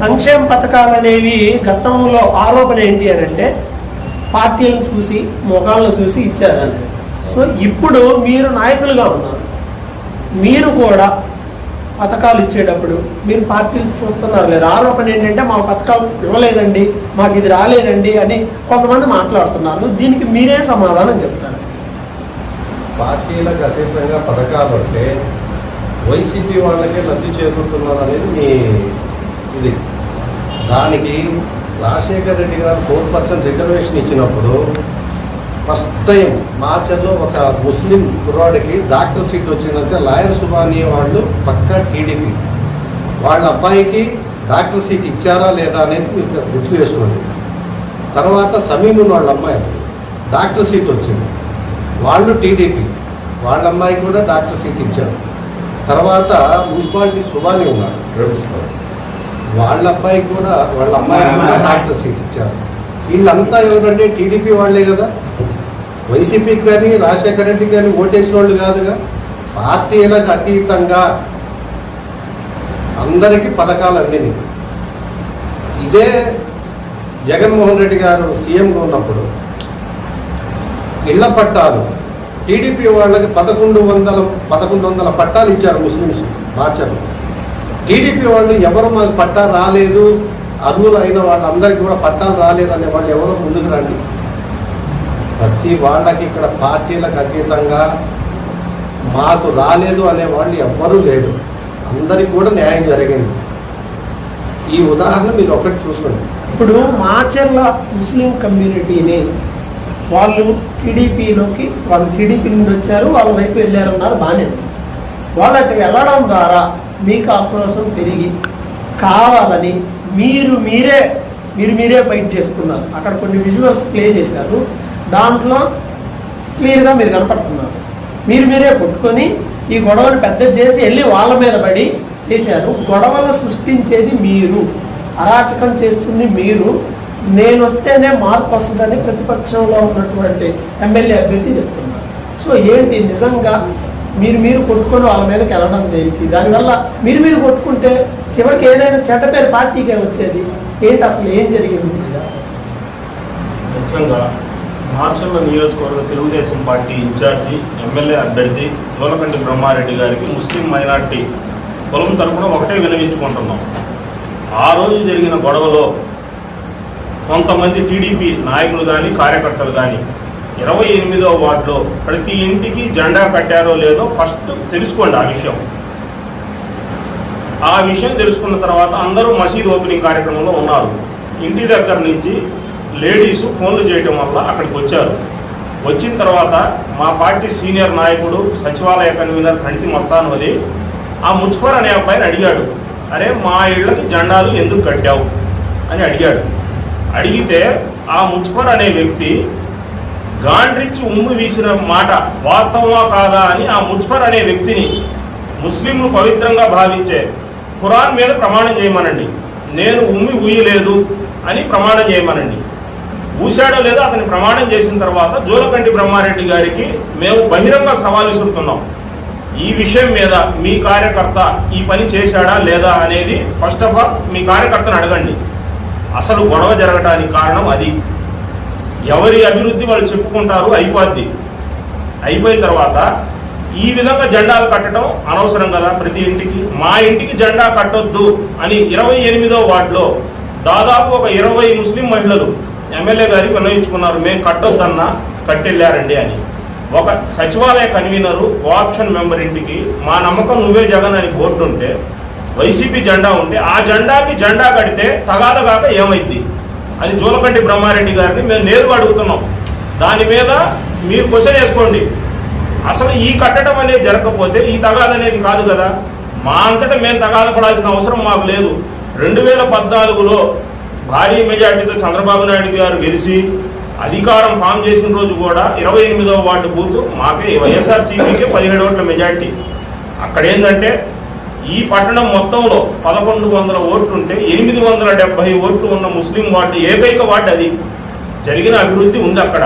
సంక్షేమ పథకాలు అనేవి గతంలో ఆరోపణ ఏంటి అని అంటే పార్టీలను చూసి ముఖాలను చూసి ఇచ్చారని. సో ఇప్పుడు మీరు నాయకులుగా ఉన్నారు, మీరు కూడా పథకాలు ఇచ్చేటప్పుడు మీరు పార్టీలు చూస్తున్నారు లేదా? ఆరోపణ ఏంటంటే మా పథకాలు ఇవ్వలేదండి, మాకు ఇది రాలేదండి అని కొంతమంది మాట్లాడుతున్నారు. దీనికి మీరే సమాధానం చెప్తారు? పార్టీలకు అతీతంగా పథకాలు అంటే వైసీపీ వాళ్ళకే లబ్ధి చేకూరుతున్నారు అనేది మీ ఇది. దానికి రాజశేఖర్ రెడ్డి గారు 4% రిజర్వేషన్ ఇచ్చినప్పుడు ఫస్ట్ టైం మాచర్లో ఒక ముస్లిం కుర్రాడికి డాక్టర్ సీట్ వచ్చిందంటే లాయర్ సుబానీ వాళ్ళు పక్కా టీడీపీ. వాళ్ళ అబ్బాయికి డాక్టర్ సీట్ ఇచ్చారా లేదా అనేది మీకు గుర్తు చేసుకోండి. తర్వాత సమీమున్ వాళ్ళ అమ్మాయి డాక్టర్ సీట్ వచ్చింది, వాళ్ళు టీడీపీ. వాళ్ళ అమ్మాయికి కూడా డాక్టర్ సీట్ ఇచ్చారు. తర్వాత మున్సిపాలిటీ సుబానీ ఉన్నారు, వాళ్ళ అబ్బాయికి కూడా వాళ్ళ అమ్మాయి డాక్టర్ సీట్ ఇచ్చారు. వీళ్ళంతా ఎవరంటే టీడీపీ వాళ్ళే కదా. వైసీపీకి కానీ రాజశేఖర రెడ్డికి కానీ ఓటేసిన వాళ్ళు కాదుగా. పార్టీలకు అతీతంగా అందరికీ పథకాలు అందినాయి. ఇదే జగన్మోహన్ రెడ్డి గారు సీఎంగా ఉన్నప్పుడు ఇళ్ల పట్టాలు టీడీపీ వాళ్ళకి 1100 పట్టాలు ఇచ్చారు ముస్లిమ్స్ మాచర్లు. టీడీపీ వాళ్ళు ఎవరు మాకు పట్టా రాలేదు, అర్హులు అయిన వాళ్ళందరికీ కూడా పట్టాలు రాలేదు అనే వాళ్ళు ఎవరో ముందుకు రండి. ప్రతి వాళ్ళకి ఇక్కడ పార్టీలకు అతీతంగా మాకు రాలేదు అనే వాళ్ళు ఎవ్వరూ లేరు. అందరికి కూడా న్యాయం జరిగింది. ఈ ఉదాహరణ మీరు ఒకటి చూసుకోండి. ఇప్పుడు మాచర్ల ముస్లిం కమ్యూనిటీని వాళ్ళు టీడీపీలోకి, వాళ్ళు టీడీపీ నుండి వచ్చారు, వాళ్ళ వైపు వెళ్ళారన్నారు, బాగానే ఉంది. వాళ్ళకి వెళ్ళడం ద్వారా మీకు ఆక్రోశం పెరిగి కావాలని మీరే ఫైట్ చేసుకున్నారు. అక్కడ కొన్ని విజువల్స్ ప్లే చేశారు, దాంట్లో క్లియర్గా మీరు కనపడుతున్నారు. మీరే కొట్టుకొని ఈ గొడవను పెద్ద చేసి వెళ్ళి వాళ్ళ మీద పడి చేశారు. గొడవలు సృష్టించేది మీరు, అరాచకం చేస్తుంది మీరు. నేను వస్తేనే మార్పు వస్తుందని ప్రతిపక్షంలో ఉన్నటువంటి ఎమ్మెల్యే అభ్యర్థి చెప్తున్నారు. సో ఏంటి నిజంగా మీరు కొట్టుకొని వాళ్ళ మీదకి వెళ్ళడం దేనికి? దానివల్ల మీరు కొట్టుకుంటే చివరికి ఏదైనా చెడ్డ పేరు పార్టీకే వచ్చేది ఏంటి? అసలు ఏం జరిగింది? ముఖ్యంగా మాచర్ల నియోజకవర్గ తెలుగుదేశం పార్టీ ఇన్ఛార్జి ఎమ్మెల్యే అభ్యర్థి జోలకంటి బ్రహ్మారెడ్డి గారికి ముస్లిం మైనార్టీ కులం తరపున ఒకటే వినవించుకుంటున్నాం. ఆ రోజు జరిగిన గొడవలో కొంతమంది టీడీపీ నాయకులు కానీ కార్యకర్తలు కానీ 28వ వార్డులో ప్రతి ఇంటికి జెండా కట్టారో లేదో ఫస్ట్ తెలుసుకోండి. ఆ విషయం తెలుసుకున్న తర్వాత అందరూ మసీదు ఓపెనింగ్ కార్యక్రమంలో ఉన్నారు. ఇంటి దగ్గర నుంచి లేడీస్ ఫోన్లు చేయటం వల్ల అక్కడికి వచ్చారు. వచ్చిన తర్వాత మా పార్టీ సీనియర్ నాయకుడు సచివాలయ కన్వీనర్ కంటి మస్తాన్ వలి ఆ ముజ్ఫర్ అనే అబ్బాయిని అడిగాడు, అరే మా ఇళ్ళకి జెండాలు ఎందుకు కట్టావు అని అడిగాడు. అడిగితే ఆ ముజ్ఫర్ అనే వ్యక్తి గాండ్రించి ఉమ్ము వీసిన మాట వాస్తవమా కాదా అని ఆ ముజ్ఫర్ అనే వ్యక్తిని ముస్లింలు పవిత్రంగా భావించే ఖురాన్ మీద ప్రమాణం చేయమనండి. నేను ఉమ్మి ఊయలేదు అని ప్రమాణం చేయమనండి. ఊశాడో లేదో అతని ప్రమాణం చేసిన తర్వాత జోలకంటి బ్రహ్మారెడ్డి గారికి మేము బహిరంగ సవాల్ విసురుతున్నాం. ఈ విషయం మీద మీ కార్యకర్త ఈ పని చేశాడా లేదా అనేది ఫస్ట్ ఆఫ్ ఆల్ మీ కార్యకర్తను అడగండి. అసలు గొడవ జరగడానికి కారణం అది. ఎవరి అభివృద్ధి వాళ్ళు చెప్పుకుంటారు, అయిపోయిన తర్వాత ఈ విధంగా జెండాలు కట్టడం అనవసరం కదా. ప్రతి ఇంటికి మా ఇంటికి జెండా కట్టొద్దు అని 28వ వార్డులో దాదాపు ఒక 20 ముస్లిం మహిళలు ఎమ్మెల్యే గారికి విన్నవించుకున్నారు, మేము కట్టొద్దన్నా కట్టెళ్ళారండి అని. ఒక సచివాలయ కన్వీనరు కోఆప్షన్ మెంబర్ ఇంటికి మా నమ్మకం నువ్వే జగన్ అని బోర్డు ఉంటే, వైసీపీ జెండా ఉంటే ఆ జెండాకి జెండా కడితే తగాదగాక ఏమైంది అని జోలకంటి బ్రహ్మారెడ్డి గారిని మేము నేరుగా అడుగుతున్నాం. దాని మీద మీరు క్వశ్చన్ వేసుకోండి. అసలు ఈ కట్టడం అనేది జరగకపోతే ఈ తగాద అనేది కాదు కదా. మా అంతటా మేము తగాద పడాల్సిన అవసరం మాకు లేదు. 2014లో భారీ మెజార్టీతో చంద్రబాబు నాయుడు గారు గెలిచి అధికారం ఫామ్ చేసిన రోజు కూడా 28వ వార్డు బూత్ మాకే వైఎస్ఆర్సీపీకే 17 ఓట్ల మెజార్టీ. అక్కడ ఏంటంటే ఈ పట్టణం మొత్తంలో 1100 ఓట్లు ఉంటే 870 ఓట్లు ఉన్న ముస్లిం వార్డు ఏకైక వార్డు అది. జరిగిన అభివృద్ధి ఉంది అక్కడ.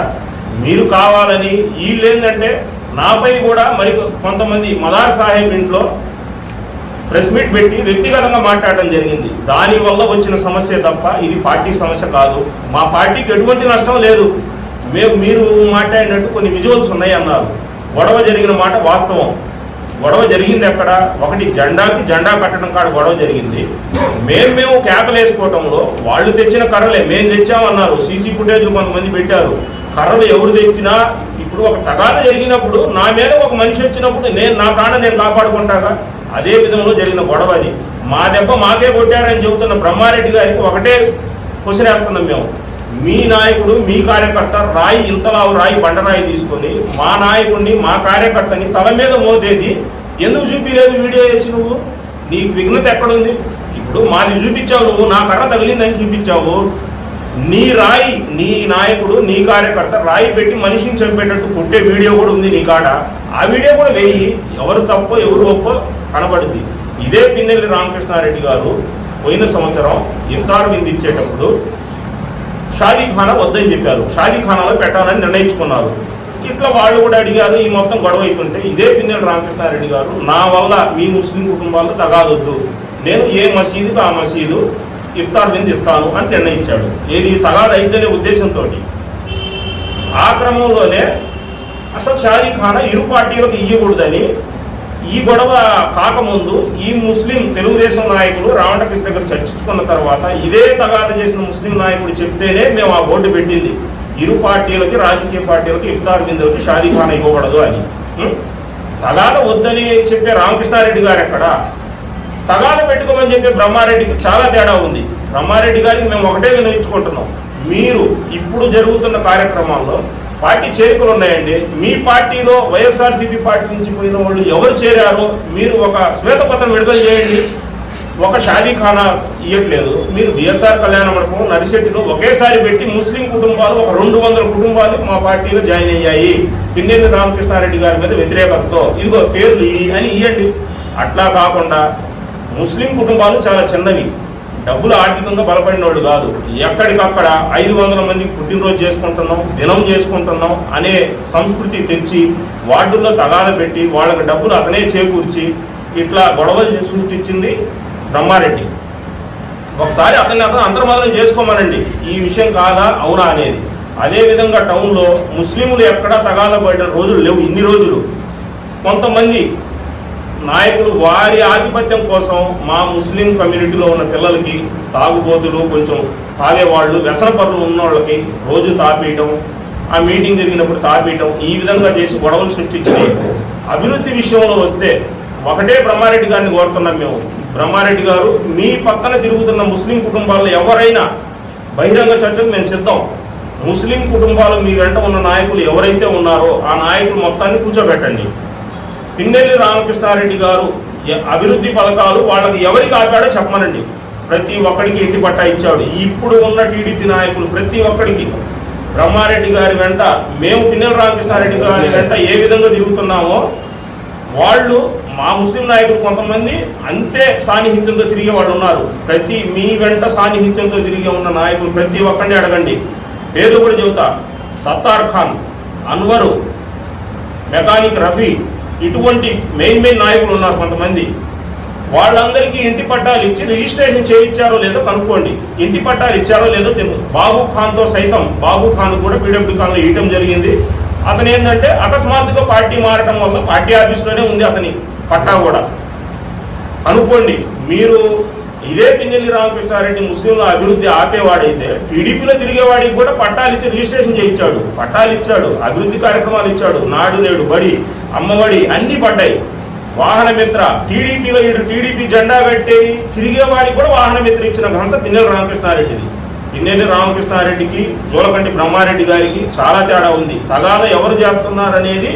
మీరు కావాలని వీళ్ళు ఏంటంటే నాపై కూడా మరి కొంతమంది మదార్ సాహెబ్ ఇంట్లో ప్రెస్ మీట్ పెట్టి వ్యక్తిగతంగా మాట్లాడడం జరిగింది. దానివల్ల వచ్చిన సమస్య తప్ప ఇది పార్టీ సమస్య కాదు. మా పార్టీకి ఎటువంటి నష్టం లేదు. మీరు మాట్లాడినట్టు కొన్ని విజువల్స్ ఉన్నాయి అన్నారు. గొడవ జరిగిన మాట వాస్తవం. గొడవ జరిగింది ఎక్కడ? ఒకటి జెండాకి జెండా కట్టడం కాడ గొడవ జరిగింది. మేము కేకలు వేసుకోవటంలో వాళ్ళు తెచ్చిన కర్రలే మేము తెచ్చామన్నారు. సీసీ ఫుటేజ్ కొంతమంది పెట్టారు. కర్రలు ఎవరు తెచ్చినా ఇప్పుడు ఒక తగాద జరిగినప్పుడు నా మీద ఒక మనిషి వచ్చినప్పుడు నా ప్రాణం నేను కాపాడుకుంటాగా. అదే విధంలో జరిగిన గొడవ అది. మా దెబ్బ మాకే కొట్టారని చెబుతున్న బ్రహ్మారెడ్డి గారికి ఒకటే క్వశ్చన్ వేస్తున్నాం మేము. మీ నాయకుడు మీ కార్యకర్త రాయి ఇంతలావు రాయి బండరాయి తీసుకొని మా నాయకుడిని మా కార్యకర్తని తల మీద మోదేది ఎందుకు చూపించలేదు? వీడియో వేసి నువ్వు నీకు విఘ్నత ఎక్కడుంది? ఇప్పుడు మాది చూపించావు, నువ్వు నా కర్ర తగిలిందని చూపించావు. నీ రాయి నీ నాయకుడు నీ కార్యకర్త రాయి పెట్టి మనిషిని చంపేటట్టు కొట్టే వీడియో కూడా ఉంది నీ కాడ. ఆ వీడియో కూడా వెయ్యి. ఎవరు తప్పో ఎవరు ఒప్పో కనబడుద్ది. ఇదే పిన్నెల్లి రామకృష్ణారెడ్డి గారు పోయిన సంవత్సరం ఇఫ్తార్ విందు ఇచ్చేటప్పుడు షాదీఖానా వద్దని చెప్పారు. షాదీఖానాలో పెట్టాలని నిర్ణయించుకున్నారు. ఇట్లా వాళ్ళు కూడా అడిగారు. ఈ మొత్తం గొడవ అవుతుంటే ఇదే పిన్నెల్లి రామకృష్ణారెడ్డి గారు నా వల్ల మీ ముస్లిం కుటుంబాలు తగాదొద్దు, నేను ఏ మసీదుకు ఆ మసీదు ఇఫ్తార్ విందు ఇస్తాను అని నిర్ణయించాడు. ఏది తగాద అయిద్దనే ఉద్దేశంతో. ఆ క్రమంలోనే అసలు షాదీఖానా ఇరు పార్టీలకు ఇవ్వకూడదని ఈ గొడవ కాకముందు ఈ ముస్లిం తెలుగుదేశం నాయకులు రామకృష్ణ దగ్గర చర్చించుకున్న తర్వాత ఇదే తగాద చేసిన ముస్లిం నాయకుడు చెప్తేనే మేము ఆ బోర్డు పెట్టింది. ఇరు పార్టీలకి రాజకీయ పార్టీలకి ఇఫ్తార్ విందులకి షాదీఖానా ఇవ్వకూడదు అని. తగాద వద్దని చెప్పే రామకృష్ణారెడ్డి గారు ఎక్కడ? తగాద పెట్టుకోమని చెప్పి బ్రహ్మారెడ్డికి చాలా తేడా ఉంది. బ్రహ్మారెడ్డి గారికి మేము ఒకటే వినియోగించుకుంటున్నాం, మీరు ఇప్పుడు జరుగుతున్న కార్యక్రమాల్లో పార్టీ చేరికలు ఉన్నాయండి. మీ పార్టీలో వైఎస్ఆర్సీపీ పార్టీ నుంచి పోయిన వాళ్ళు ఎవరు చేరారో మీరు ఒక శ్వేతపత్రం విడుదల చేయండి. ఒక షాదీఖానా ఇవ్వట్లేదు. మీరు బిఎస్ఆర్ కళ్యాణ మండపం నరిశెట్టిలో ఒకేసారి పెట్టి ముస్లిం కుటుంబాలు ఒక 200 కుటుంబాలు మా పార్టీలో జాయిన్ అయ్యాయి పిన్నెల్లి రామకృష్ణారెడ్డి గారి మీద వ్యతిరేకతతో, ఇదిగో పేర్లు అని ఇవ్వండి. అట్లా కాకుండా ముస్లిం కుటుంబాలు చాలా చిన్నవి, డబ్బులు ఆర్థికంగా బలపడిన వాళ్ళు కాదు. ఎక్కడికక్కడ 500 మందికి పుట్టినరోజు చేసుకుంటున్నాం, దినం చేసుకుంటున్నాం అనే సంస్కృతి తెచ్చి వార్డుల్లో తగాద పెట్టి వాళ్ళకి డబ్బులు అతనే చేకూర్చి ఇట్లా గొడవలు సృష్టించింది బ్రహ్మారెడ్డి. ఒకసారి అతను అంతర్మదనం చేసుకోమనండి, ఈ విషయం కాదా అవునా అనేది. అదేవిధంగా టౌన్లో ముస్లింలు ఎక్కడా తగాద పడిన రోజులు లేవు. ఇన్ని రోజులు కొంతమంది నాయకులు వారి ఆధిపత్యం కోసం మా ముస్లిం కమ్యూనిటీలో ఉన్న పిల్లలకి తాగుబోతులు, కొంచెం తాగేవాళ్ళు, వ్యసనపరులు ఉన్న వాళ్ళకి రోజు తాపేయటం, ఆ మీటింగ్ జరిగినప్పుడు తాపేయటం, ఈ విధంగా చేసి గొడవలు సృష్టించి అభివృద్ధి విషయంలో వస్తే ఒకటే బ్రహ్మారెడ్డి గారిని కోరుతున్నాం మేము. బ్రహ్మారెడ్డి గారు, మీ పక్కన తిరుగుతున్న ముస్లిం కుటుంబాల్లో ఎవరైనా బహిరంగ చర్చకు మేము సిద్ధం. ముస్లిం కుటుంబాలు మీ వెంట ఉన్న నాయకులు ఎవరైతే ఉన్నారో ఆ నాయకులు మొత్తాన్ని కూర్చోబెట్టండి. పిన్నెల్లి రామకృష్ణారెడ్డి గారు అభివృద్ధి పథకాలు వాళ్ళకి ఎవరికి ఆపాడో చెప్పమనండి. ప్రతి ఒక్కడికి ఇంటి పట్టా ఇచ్చాడు. ఇప్పుడు ఉన్న టీడీపీ నాయకులు ప్రతి ఒక్కడికి బ్రహ్మారెడ్డి గారి వెంట, మేము పిన్నెల్లి రామకృష్ణారెడ్డి గారి వెంట ఏ విధంగా తిరుగుతున్నామో వాళ్ళు మా ముస్లిం నాయకులు కొంతమంది అంతే సాన్నిహిత్యంతో తిరిగే వాళ్ళు ఉన్నారు. మీ వెంట సాన్నిహిత్యంతో తిరిగే ఉన్న నాయకులు ప్రతి ఒక్కరిని అడగండి. పేర్లు కూడా చెబుతా, సత్తార్ ఖాన్, అన్వరు, మెకానిక్ రఫీ, ఇటువంటి మెయిన్ నాయకులు ఉన్నారు కొంతమంది. వాళ్ళందరికీ ఇంటి పట్టాలు ఇచ్చి రిజిస్ట్రేషన్ చేయించారో లేదో కనుక్కోండి. ఇంటి పట్టాలు ఇచ్చారో లేదో తెలియదు. బాబు ఖాన్తో సైతం, బాబు ఖాన్ కూడా పీడబ్ల్యూ ఖాన్లో ఇవ్వడం జరిగింది. అతను ఏంటంటే అకస్మాత్తుగా పార్టీ మారడం వల్ల పార్టీ ఆఫీసులోనే ఉంది అతని పట్టా కూడా. కనుక్కోండి. మీరు ఇదే పిన్నెల్లి రామకృష్ణారెడ్డి ముస్లింల అభివృద్ధి ఆపేవాడైతే టీడీపీలో తిరిగేవాడికి కూడా పట్టాలు ఇచ్చి రిజిస్ట్రేషన్ చేయించాడు, పట్టాలు ఇచ్చాడు, అభివృద్ధి కార్యక్రమాలు ఇచ్చాడు. నాడు నేడు బడి, అమ్మఒడి అన్ని పడ్డాయి. వాహన మిత్ర, టీడీపీలో టీడీపీ జెండా కట్టి తిరిగేవాడికి కూడా వాహన మిత్ర ఇచ్చిన ఘనత పిన్నెల్లి రామకృష్ణారెడ్డిది. పిన్నెల్లి రామకృష్ణారెడ్డికి జోలకంటి బ్రహ్మారెడ్డి గారికి చాలా తేడా ఉంది. తగాద ఎవరు చేస్తున్నారనేది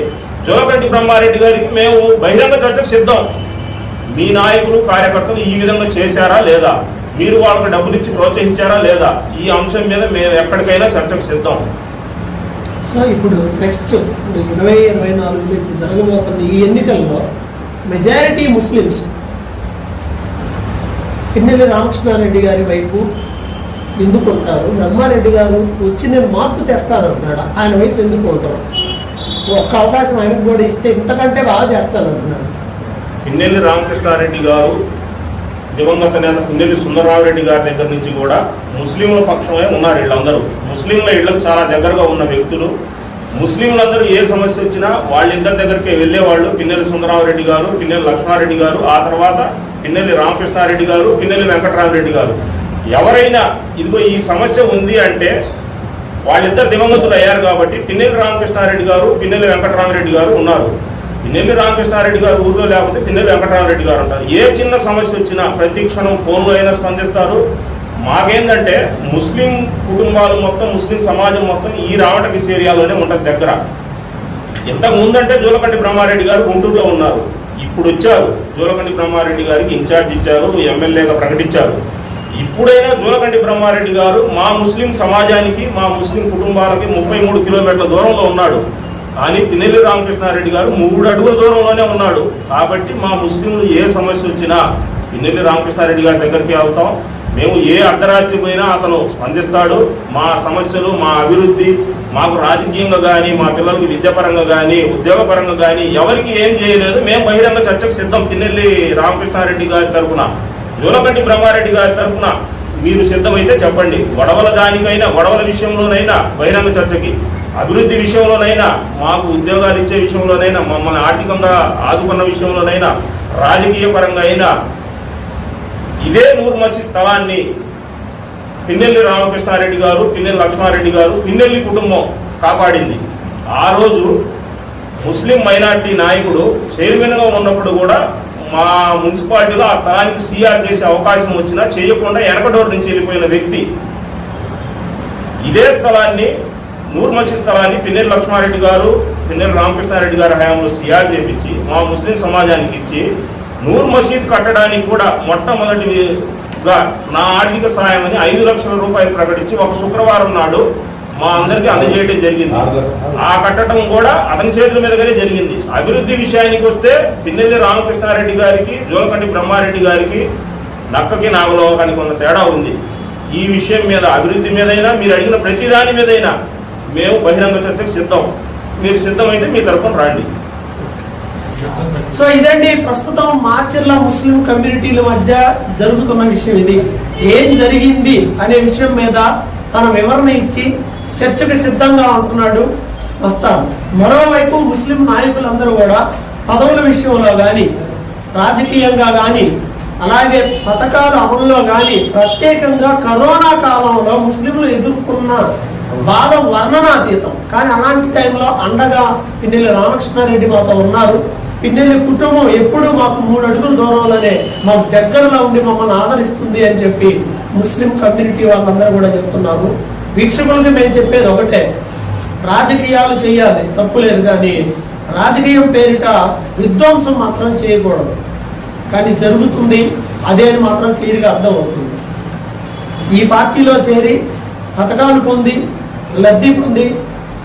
జోలకంటి బ్రహ్మారెడ్డి గారికి మేము బహిరంగ చర్చకు సిద్ధం. మీ నాయకులు కార్యకర్తలు ఈ విధంగా చేశారా లేదా, మీరు వాళ్ళకి డబ్బులు ఇచ్చి ప్రోత్సహించారా లేదా, ఈ అంశం మీద మేము ఎక్కడికైనా చర్చకు సిద్ధం. సో ఇప్పుడు నెక్స్ట్ 2024 ఇప్పుడు జరగబోతున్న ఈ ఎన్నికల్లో మెజారిటీ ముస్లిమ్స్ పిన్నెల్లి రామకృష్ణారెడ్డి గారి వైపు ఎందుకు ఉంటారు? బ్రహ్మారెడ్డి గారు వచ్చి నేను మార్పు తెస్తానంటున్నాడు, ఆయన వైపు ఎందుకు ఉంటారు? ఒక్క అవకాశం ఆయనకు కూడా ఇస్తే ఇంతకంటే బాగా చేస్తానంటున్నాడు. పిన్నెల్లి రామకృష్ణారెడ్డి గారు దివంగత నేత పిన్నెల్లి సుందరరామరెడ్డి గారి దగ్గర నుంచి కూడా ముస్లింల పక్షమే ఉన్నారు. వీళ్ళందరూ ముస్లింల ఇళ్లకు చాలా దగ్గరగా ఉన్న వ్యక్తులు. ముస్లింలందరూ ఏ సమస్య వచ్చినా వాళ్ళిద్దరి దగ్గరికి వెళ్ళేవాళ్ళు. పిన్నెల్లి సుందరరామరెడ్డి గారు, పిన్నెల్లి లక్ష్మారెడ్డి గారు, ఆ తర్వాత పిన్నెల్లి రామకృష్ణారెడ్డి గారు, పిన్నెల్లి వెంకటరామరెడ్డి గారు. ఎవరైనా ఇదిగో ఈ సమస్య ఉంది అంటే వాళ్ళిద్దరు దివంగతులు అయ్యారు కాబట్టి పిన్నెల్లి రామకృష్ణారెడ్డి గారు, పిన్నెల్లి వెంకటరామరెడ్డి గారు ఉన్నారు. పిన్నెల్లి రామకృష్ణారెడ్డి గారు ఊర్లో లేకపోతే పిన్నెల్లి వెంకటరామరెడ్డి గారు ఉంటారు. ఏ చిన్న సమస్య వచ్చినా ప్రతి క్షణం ఫోన్లో అయినా స్పందిస్తారు. మాకేందంటే ముస్లిం కుటుంబాలు మొత్తం, ముస్లిం సమాజం మొత్తం ఈ రావటగిస్ ఏరియాలోనే ఉంటుంది దగ్గర. ఇంతకు ముందంటే జోలకంటి బ్రహ్మారెడ్డి గారు గుంటూరులో ఉన్నారు. ఇప్పుడు వచ్చారు, జోలకంటి బ్రహ్మారెడ్డి గారికి ఇన్ఛార్జ్ ఇచ్చారు, ఎమ్మెల్యేగా ప్రకటించారు. ఇప్పుడైనా జోలకంటి బ్రహ్మారెడ్డి గారు మా ముస్లిం సమాజానికి, మా ముస్లిం కుటుంబాలకి 33 కిలోమీటర్ల దూరంలో ఉన్నాడు. కానీ పిన్నెల్లి రామకృష్ణారెడ్డి గారు 3 అడుగుల దూరంలోనే ఉన్నాడు. కాబట్టి మా ముస్లింలు ఏ సమస్య వచ్చినా పిన్నెల్లి రామకృష్ణారెడ్డి గారి దగ్గరికి వెళ్తాం. మేము ఏ అర్ధరాత్రి పోయినా అతను స్పందిస్తాడు. మా సమస్యలు, మా అభివృద్ధి, మాకు రాజకీయంగా కానీ, మా పిల్లలకి విద్యాపరంగా కానీ, ఉద్యోగపరంగా కానీ ఎవరికి ఏం చేయలేదు. మేము బహిరంగ చర్చకు సిద్ధం. పిన్నెల్లి రామకృష్ణారెడ్డి గారి తరఫున, జోలకంటి బ్రహ్మారెడ్డి గారి తరఫున మీరు సిద్ధమైతే చెప్పండి. గొడవల దానికైనా, గొడవల విషయంలోనైనా బహిరంగ చర్చకి, అభివృద్ధి విషయంలోనైనా, మాకు ఉద్యోగాలు ఇచ్చే విషయంలోనైనా, మమ్మల్ని ఆర్థికంగా ఆదుకున్న విషయంలోనైనా, రాజకీయ పరంగా అయినా ఇదే నూర్ మసీద్ స్థలాన్ని పిన్నెల్లి రామకృష్ణారెడ్డి గారు, పిన్నెల్లి లక్ష్మారెడ్డి గారు, పిన్నెల్లి కుటుంబం కాపాడింది. ఆ రోజు ముస్లిం మైనార్టీ నాయకుడు చైర్మన్గా ఉన్నప్పుడు కూడా మా మున్సిపాలిటీలో ఆ స్థలానికి సిఆర్ చేసే అవకాశం వచ్చినా చేయకుండా వెనకడోరు నుంచి వెళ్ళిపోయిన వ్యక్తి. ఇదే స్థలాన్ని నూర్ మసీద్ స్థలాన్ని పిన్నెల్లి లక్ష్మారెడ్డి గారు, పిన్నెల్లి రామకృష్ణారెడ్డి గారి హయాంలో సిఆర్ చేపించి మా ముస్లిం సమాజానికి ఇచ్చి నూర్ మసీద్ కట్టడానికి కూడా మొట్టమొదటిగా నా ఆర్థిక సహాయం అని 5 లక్షల రూపాయలు ప్రకటించి ఒక శుక్రవారం నాడు మా అందరికీ అందజేయడం జరిగింది. ఆ కట్టడం కూడా అతని చేతుల మీదగానే జరిగింది. అభివృద్ధి విషయానికి వస్తే పిన్నెల్లి రామకృష్ణారెడ్డి గారికి, జోలకంటి బ్రహ్మారెడ్డి గారికి, నక్కకి నాగలోకానికి ఉన్న తేడా ఉంది. ఈ విషయం మీద, అభివృద్ధి మీదైనా, మీరు అడిగిన ప్రతి దాని మీదైనా మేము బహిరంగ చర్చకు సిద్ధం. మీరు సిద్ధమైతే మీ తరఫున రండి. సో ఇదండి ప్రస్తుతం మాచర్ల ముస్లిం కమ్యూనిటీల మధ్య జరుగుతున్న విషయం. ఇది ఏం జరిగింది అనే విషయం మీద తన వివరణ ఇచ్చి చర్చకు సిద్ధంగా ఉంటున్నాడు వస్తాను. మరోవైపు ముస్లిం నాయకులందరూ కూడా పదవుల విషయంలో కానీ, రాజకీయంగా కానీ, అలాగే పథకాల అమలులో కానీ, ప్రత్యేకంగా కరోనా కాలంలో ముస్లింలు ఎదుర్కొన్న బాధ వర్ణనాతీతం. కానీ అలాంటి టైంలో అండగా పిన్నెల్లి రామకృష్ణారెడ్డి మాతో ఉన్నారు. పిన్నెల్లి కుటుంబం ఎప్పుడూ మాకు 3 అడుగుల దూరంలోనే మాకు దగ్గరలో ఉండి మమ్మల్ని ఆదరిస్తుంది అని చెప్పి ముస్లిం కమ్యూనిటీ వాళ్ళందరూ కూడా చెప్తున్నారు. వీక్షకులకి మేము చెప్పేది ఒకటే, రాజకీయాలు చేయాలి, తప్పులేదు, కానీ రాజకీయం పేరిట విధ్వంసం మాత్రం చేయకూడదు. కానీ జరుగుతుంది అదే అని మాత్రం క్లియర్గా అర్థమవుతుంది. ఈ పార్టీలో చేరి పథకాలు పొంది, లబ్ధి పొంది,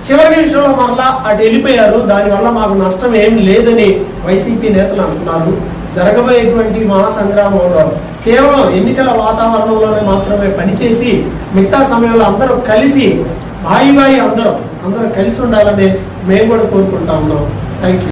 చివరి నిమిషంలో మరలా అటు వెళ్ళిపోయారు. దానివల్ల మాకు నష్టం ఏం లేదని వైసీపీ నేతలు అంటున్నారు. జరగబోయేటువంటి మహాసంగ్రామంలో కేవలం ఎన్నికల వాతావరణంలోనే మాత్రమే పనిచేసి మిగతా సమయంలో అందరూ కలిసి బాయి అందరూ కలిసి ఉండాలని మేము కూడా కోరుకుంటా ఉన్నాం. Thank you.